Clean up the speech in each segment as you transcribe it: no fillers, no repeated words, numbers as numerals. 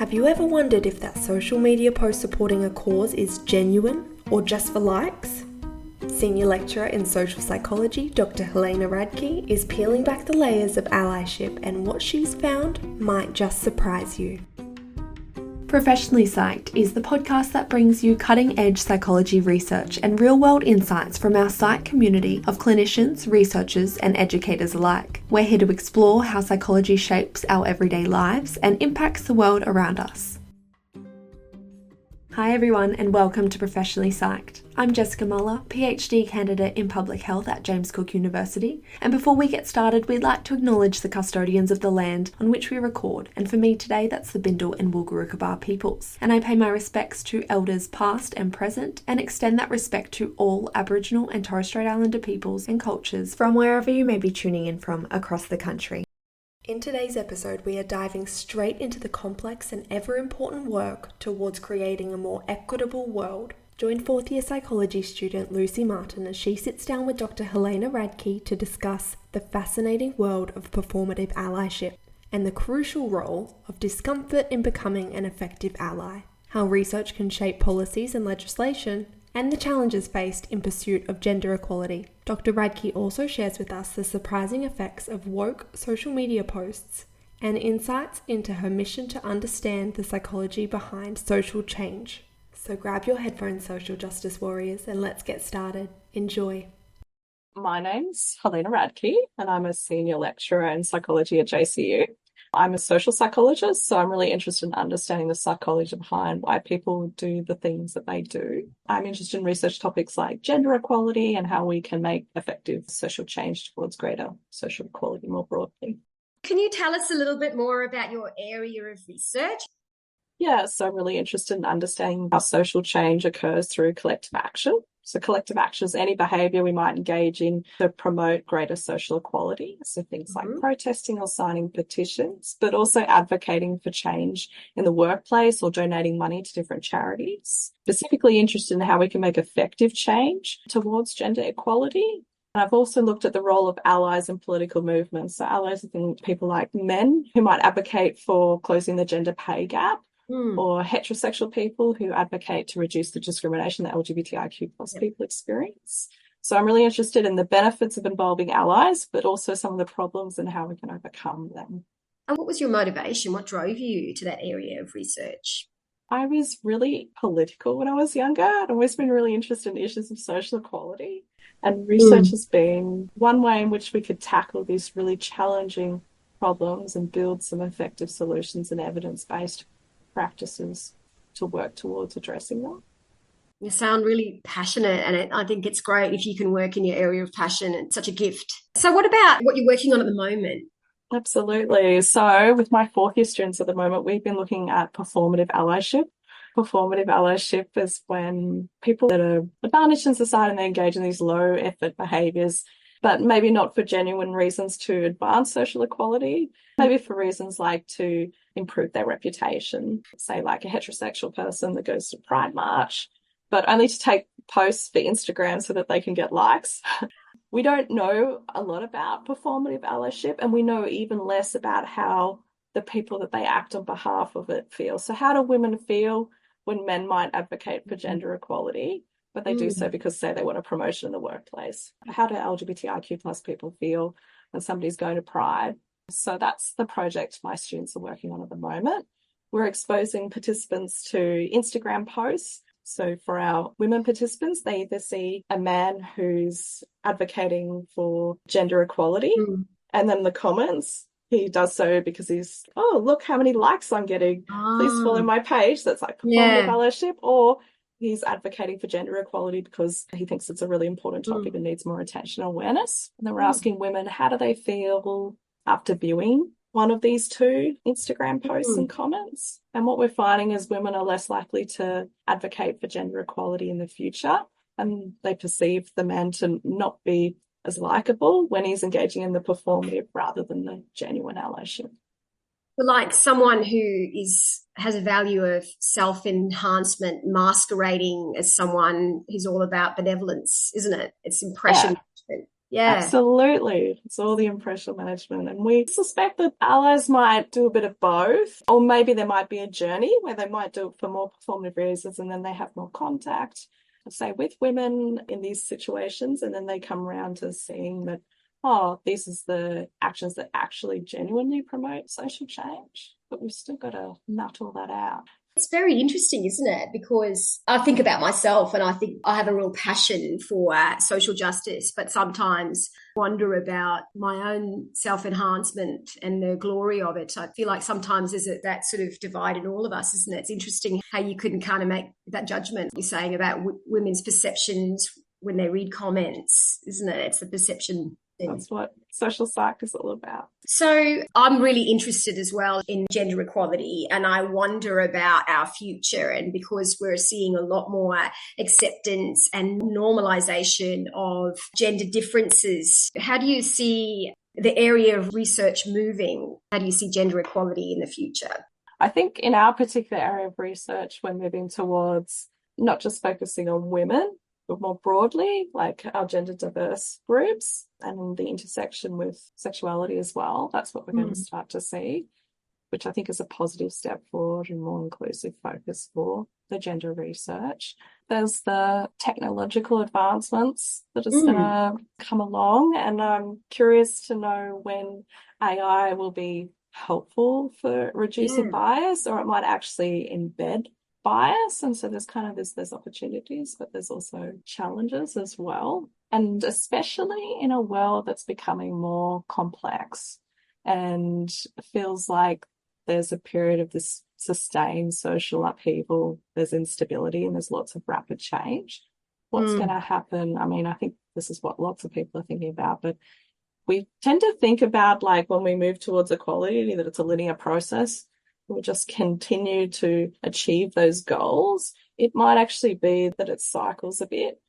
Have you ever wondered if that social media post supporting a cause is genuine or just for likes? Senior lecturer in social psychology, Dr. Helena Radke, is peeling back the layers of allyship, and what she's found might just surprise you. Professionally Psyched is the podcast that brings you cutting-edge psychology research and real-world insights from our psych community of clinicians, researchers, and educators alike. We're here to explore how psychology shapes our everyday lives and impacts the world around us. Hi everyone, and welcome to Professionally Psyched. I'm Jessica Muller, PhD candidate in public health at James Cook University, and before we get started, we'd like to acknowledge the custodians of the land on which we record, and for me today that's the Bindal and Wulgurukaba peoples. And I pay my respects to elders past and present, and extend that respect to all Aboriginal and Torres Strait Islander peoples and cultures from wherever you may be tuning in from across the country. In today's episode, we are diving straight into the complex and ever-important work towards creating a more equitable world. Join fourth-year psychology student Lucy Martin as she sits down with Dr. Helena Radke to discuss the fascinating world of performative allyship and the crucial role of discomfort in becoming an effective ally, how research can shape policies and legislation, and the challenges faced in pursuit of gender equality. Dr. Radke also shares with us the surprising effects of woke social media posts and insights into her mission to understand the psychology behind social change. So grab your headphones, social justice warriors, and let's get started. Enjoy. My name's Helena Radke, and I'm a senior lecturer in psychology at JCU. I'm a social psychologist, so I'm really interested in understanding the psychology behind why people do the things that they do. I'm interested in research topics like gender equality and how we can make effective social change towards greater social equality more broadly. Can you tell us a little bit more about your area of research? Yeah, so I'm really interested in understanding how social change occurs through collective action. So collective action is any behaviour we might engage in to promote greater social equality. So things like protesting or signing petitions, but also advocating for change in the workplace or donating money to different charities. Specifically interested in how we can make effective change towards gender equality. And I've also looked at the role of allies in political movements. So allies are people like men who might advocate for closing the gender pay gap, or heterosexual people who advocate to reduce the discrimination that LGBTIQ plus people experience. So I'm really interested in the benefits of involving allies, but also some of the problems and how we can overcome them. And what was your motivation? What drove you to that area of research? I was really political when I was younger. I'd always been really interested in issues of social equality. And research has been one way in which we could tackle these really challenging problems and build some effective solutions and evidence-based practices to work towards addressing them. You sound really passionate, and I think it's great if you can work in your area of passion. It's such a gift. So what about what you're working on at the moment? Absolutely. So with my fourth year students at the moment, we've been looking at performative allyship. Performative allyship is when people that are advantaged in society and they engage in these low effort behaviours, but maybe not for genuine reasons to advance social equality, maybe for reasons like to improve their reputation, say like a heterosexual person that goes to Pride March, but only to take posts for Instagram so that they can get likes. We don't know a lot about performative allyship, and we know even less about how the people that they act on behalf of it feel. So how do women feel when men might advocate for gender equality, but they do so because, say, they want a promotion in the workplace? How do LGBTIQ plus people feel when somebody's going to Pride? So that's the project my students are working on at the moment. We're exposing participants to Instagram posts. So for our women participants, they either see a man who's advocating for gender equality, and then in the comments, he does so because he's, oh, look how many likes I'm getting. Please follow my page. That's like performative allyship. Or he's advocating for gender equality because he thinks it's a really important topic and needs more attention and awareness. And then we're asking women, how do they feel after viewing one of these two Instagram posts and comments? And what we're finding is women are less likely to advocate for gender equality in the future, and they perceive the man to not be as likable when he's engaging in the performative rather than the genuine allyship. Like someone who has a value of self-enhancement masquerading as someone who's all about benevolence, isn't it? It's impression. Yeah. Absolutely. It's all the impression management. And we suspect that allies might do a bit of both, or maybe there might be a journey where they might do it for more performative reasons and then they have more contact, say, with women in these situations. And then they come around to seeing that, oh, these is the actions that actually genuinely promote social change. But we've still got to nut all that out. It's very interesting, isn't it? Because I think about myself and I think I have a real passion for social justice, but sometimes wonder about my own self-enhancement and the glory of it. I feel like sometimes there's that sort of divide in all of us, isn't it? It's interesting how you couldn't kind of make that judgment you're saying about women's perceptions when they read comments, isn't it? It's the perception. That's what social psych is all about. So I'm really interested as well in gender equality, and I wonder about our future. And because we're seeing a lot more acceptance and normalization of gender differences, how do you see the area of research moving? How do you see gender equality in the future? I think in our particular area of research, we're moving towards not just focusing on women, but more broadly, like our gender diverse groups and the intersection with sexuality as well. That's what we're going to start to see, which I think is a positive step forward and more inclusive focus for the gender research. There's the technological advancements that is going to come along, and I'm curious to know when AI will be helpful for reducing bias, or it might actually embed bias. And so there's opportunities, but there's also challenges as well. And especially in a world that's becoming more complex and feels like there's a period of this sustained social upheaval, there's instability and there's lots of rapid change. What's going to happen? I mean, I think this is what lots of people are thinking about, but we tend to think about, like, when we move towards equality, that it's a linear process. We'll just continue to achieve those goals. It might actually be that it cycles a bit.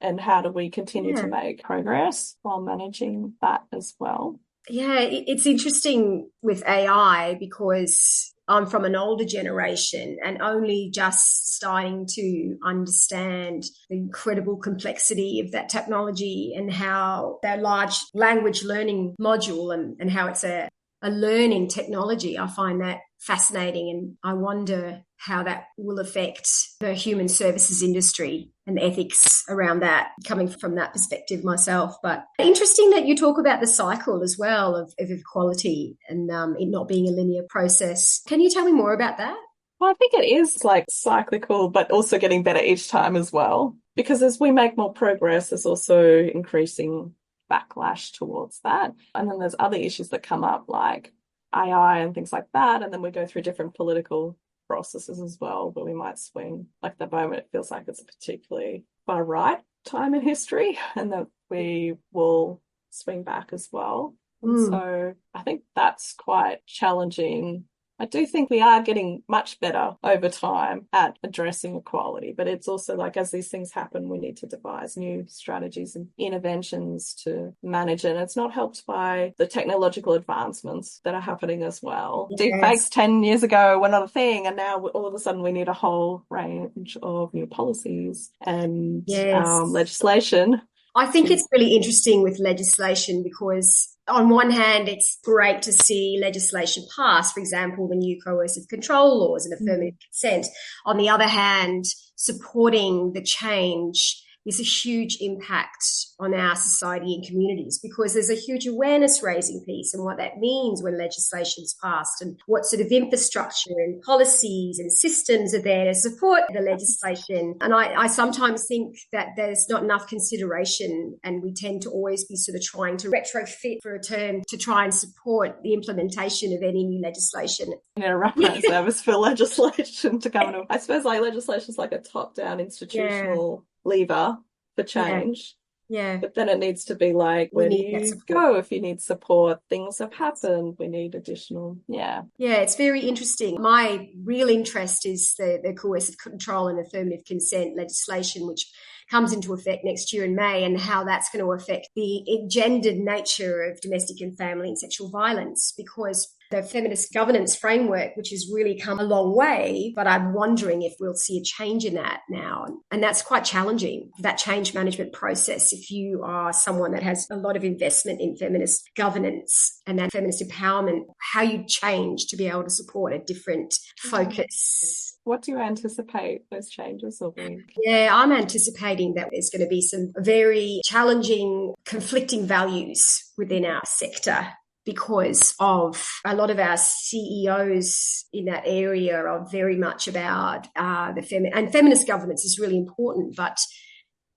And how do we continue to make progress while managing that as well? Yeah, it's interesting with AI because I'm from an older generation and only just starting to understand the incredible complexity of that technology and how that large language learning module and how it's a learning technology. I find that fascinating, and I wonder how that will affect the human services industry and ethics around that, coming from that perspective myself. But interesting that you talk about the cycle as well of equality and it not being a linear process. Can you tell me more about that? Well, I think it is like cyclical, but also getting better each time as well. Because as we make more progress, there's also increasing backlash towards that. And then there's other issues that come up like AI and things like that. And then we go through different political processes as well, where we might swing. Like, the moment it feels like it's a particularly far right time in history, and that we will swing back as well. And so I think that's quite challenging. I do think we are getting much better over time at addressing equality, but it's also like, as these things happen, we need to devise new strategies and interventions to manage it. And it's not helped by the technological advancements that are happening as well. Yes. Deepfakes 10 years ago were not a thing, and now all of a sudden we need a whole range of new policies and legislation. I think it's really interesting with legislation because on one hand, it's great to see legislation pass, for example, the new coercive control laws and affirmative consent. On the other hand, supporting the change is a huge impact on our society and communities, because there's a huge awareness raising piece and what that means when legislation is passed and what sort of infrastructure and policies and systems are there to support the legislation. And I sometimes think that there's not enough consideration, and we tend to always be sort of trying to retrofit, for a term, to try and support the implementation of any new legislation. A reference service for legislation to come in. I suppose like legislation is like a top-down institutional lever for change. Yeah. But then it needs to be like, where do you go if you need support? Things have happened. We need additional. Yeah, it's very interesting. My real interest is the coercive control and affirmative consent legislation, which comes into effect next year in May, and how that's going to affect the gendered nature of domestic and family and sexual violence. Because the feminist governance framework, which has really come a long way, but I'm wondering if we'll see a change in that now. And that's quite challenging, that change management process. If you are someone that has a lot of investment in feminist governance and that feminist empowerment, how you change to be able to support a different focus. What do you anticipate those changes will be? Yeah, I'm anticipating that there's going to be some very challenging, conflicting values within our sector because of a lot of our CEOs in that area are very much about and feminist governance is really important, but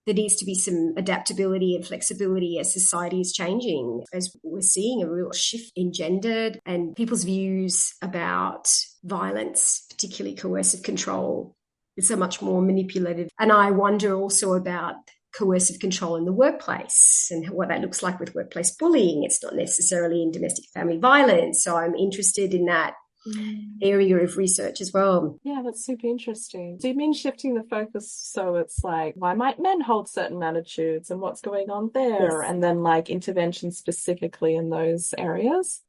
there needs to be some adaptability and flexibility as society is changing, as we're seeing a real shift in gender and people's views about violence, particularly coercive control. It's so much more manipulative. And I wonder also about coercive control in the workplace and what that looks like with workplace bullying. It's not necessarily in domestic family violence. So I'm interested in that area of research as well. Yeah, that's super interesting. Do you mean shifting the focus so it's like, why might men hold certain attitudes and what's going on there? Yes. And then like intervention specifically in those areas?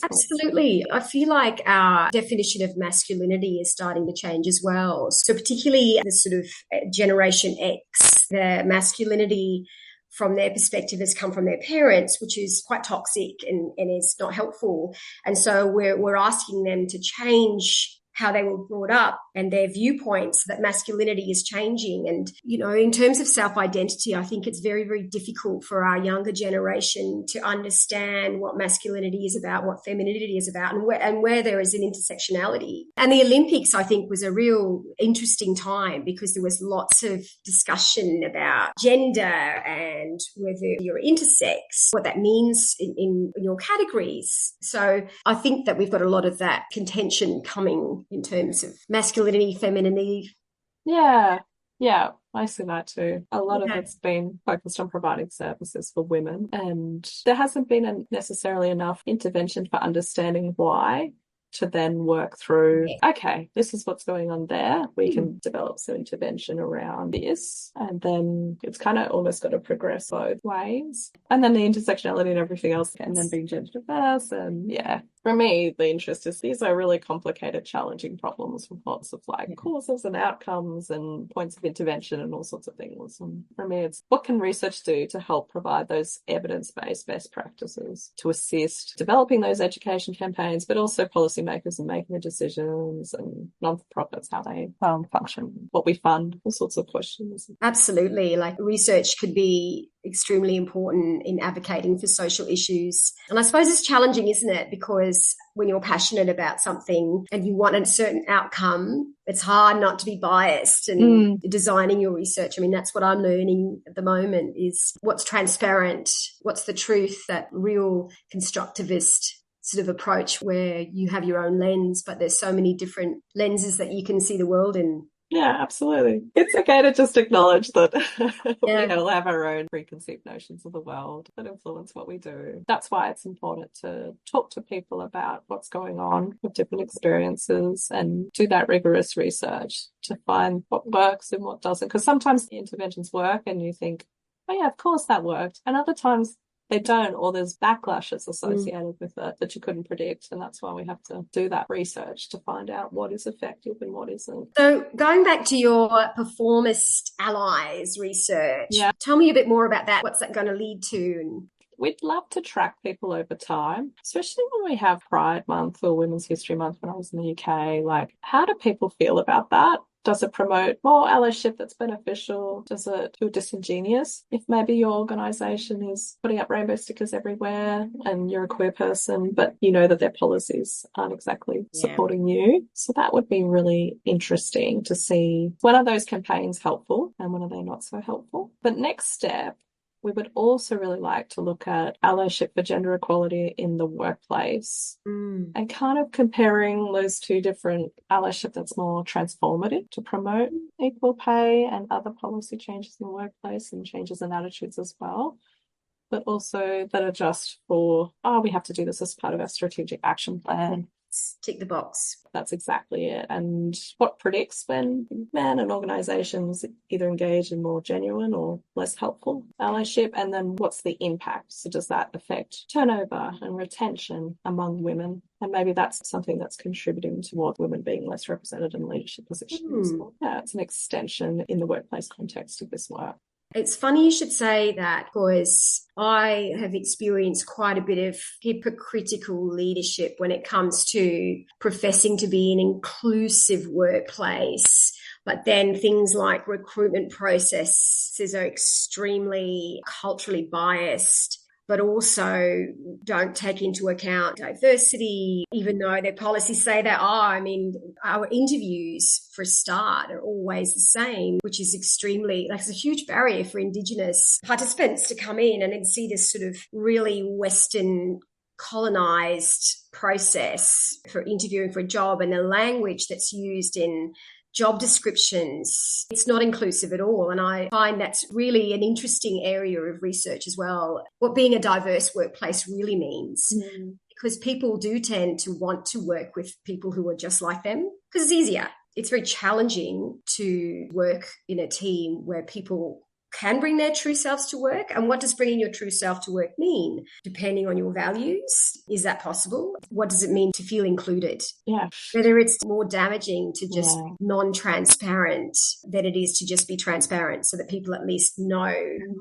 Absolutely. I feel like our definition of masculinity is starting to change as well. So particularly the sort of Generation X, the masculinity from their perspective has come from their parents, which is quite toxic and is not helpful. And so we're asking them to change how they were brought up and their viewpoints, that masculinity is changing. And, you know, in terms of self-identity, I think it's very, very difficult for our younger generation to understand what masculinity is about, what femininity is about, and where there is an intersectionality. And the Olympics, I think, was a real interesting time because there was lots of discussion about gender and whether you're intersex, what that means in your categories. So I think that we've got a lot of that contention coming in terms of masculinity, femininity. Yeah, I see that too. A lot of it's been focused on providing services for women, and there hasn't been necessarily enough intervention for understanding why, to then work through, okay, this is what's going on there. We can develop some intervention around this. And then it's kind of almost got to progress both ways. And then the intersectionality and everything else, and then being gender diverse. And for me, the interest is these are really complicated, challenging problems with lots of like causes and outcomes and points of intervention and all sorts of things. And for me, it's what can research do to help provide those evidence-based best practices to assist developing those education campaigns, but also policymakers and making the decisions, and non-profits, how they function, what we fund, all sorts of questions. Absolutely. Like research could be extremely important in advocating for social issues. And I suppose it's challenging, isn't it? Because when you're passionate about something and you want a certain outcome, it's hard not to be biased and designing your research. I mean, that's what I'm learning at the moment is what's transparent, what's the truth, that real constructivist sort of approach where you have your own lens, but there's so many different lenses that you can see the world in. Yeah, absolutely. It's okay to just acknowledge that we all have our own preconceived notions of the world that influence what we do. That's why it's important to talk to people about what's going on with different experiences and do that rigorous research to find what works and what doesn't. Because sometimes the interventions work and you think, oh yeah, of course that worked. And other times they don't, or there's backlashes associated with it that you couldn't predict. And that's why we have to do that research to find out what is effective and what isn't. So going back to your performist allies research, tell me a bit more about that. What's that going to lead to? We'd love to track people over time, especially when we have Pride Month or Women's History Month when I was in the UK. Like, how do people feel about that? Does it promote more allyship that's beneficial? Does it feel disingenuous? If maybe your organisation is putting up rainbow stickers everywhere and you're a queer person, but you know that their policies aren't exactly supporting you. So that would be really interesting to see, when are those campaigns helpful and when are they not so helpful? But next step, we would also really like to look at allyship for gender equality in the workplace and kind of comparing those two different allyship that's more transformative to promote equal pay and other policy changes in the workplace and changes in attitudes as well, but also that are just for, we have to do this as part of our strategic action plan Tick the box. That's exactly it. And what predicts when men and organisations either engage in more genuine or less helpful allyship? And then what's the impact? So does that affect turnover and retention among women? And maybe that's something that's contributing towards women being less represented in leadership positions. Yeah, it's an extension in the workplace context of this work. It's funny you should say that, because I have experienced quite a bit of hypocritical leadership when it comes to professing to be an inclusive workplace. But then things like recruitment processes are extremely culturally biased, but also don't take into account diversity, even though their policies say that, our interviews for a start are always the same, which is extremely, it's a huge barrier for Indigenous participants to come in and then see this sort of really Western colonized process for interviewing for a job, and the language that's used in job descriptions, it's not inclusive at all. And I find that's really an interesting area of research as well, what being a diverse workplace really means. Because people do tend to want to work with people who are just like them, because it's easier. It's very challenging to work in a team where people can bring their true selves to work. And what does bringing your true self to work mean? Depending on your values, is that possible? What does it mean to feel included? Yeah. Whether it's more damaging to just be non-transparent than it is to just be transparent, so that people at least know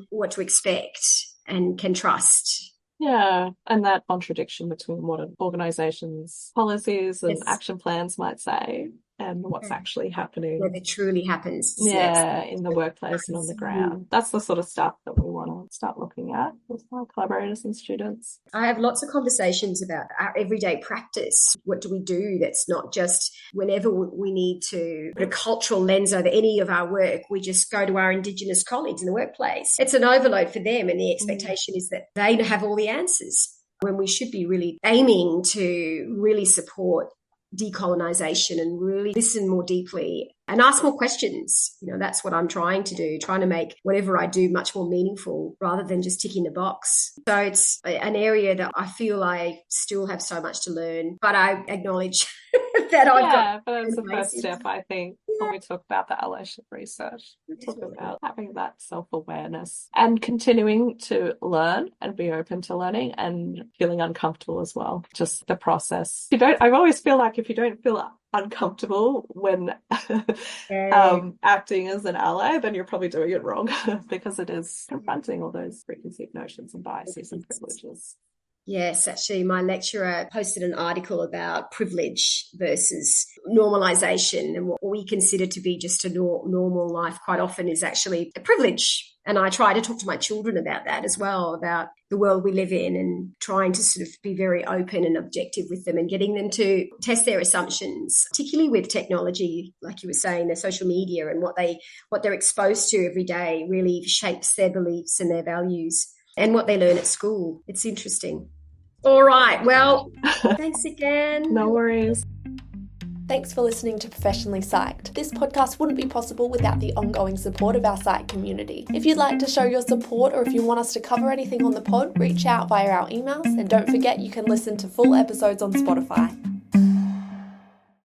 what to expect and can trust. Yeah, and that contradiction between what an organisation's policies and action plans might say and what's actually happening. Whether it truly happens. Yeah, in the workplace and on the ground. That's the sort of stuff that we want to start looking at with our collaborators and students. I have lots of conversations about our everyday practice. What do we do that's not just whenever we need to put a cultural lens over any of our work, we just go to our Indigenous colleagues in the workplace. It's an overload for them, and the expectation is that they have all the answers, when we should be really aiming to really support decolonization and really listen more deeply and ask more questions. That's what I'm trying to do, trying to make whatever I do much more meaningful rather than just ticking the box. So it's an area that I feel I still have so much to learn, but I acknowledge that I've got. But it's the first step, I think, when we talk about the allyship research. We talk about having that self-awareness and continuing to learn and be open to learning and feeling uncomfortable as well. Just the process. I always feel like if you don't feel uncomfortable when acting as an ally, then you're probably doing it wrong, because it is confronting all those preconceived notions and biases and privileges. Yes, actually, my lecturer posted an article about privilege versus normalization, and what we consider to be just a normal life quite often is actually a privilege. And I try to talk to my children about that as well, about the world we live in, and trying to sort of be very open and objective with them and getting them to test their assumptions, particularly with technology, like you were saying, their social media and what they're exposed to every day really shapes their beliefs and their values and what they learn at school. It's interesting. All right. Well, thanks again. No worries. Thanks for listening to Professionally Psyched. This podcast wouldn't be possible without the ongoing support of our Psych community. If you'd like to show your support, or if you want us to cover anything on the pod, reach out via our emails, and don't forget you can listen to full episodes on Spotify.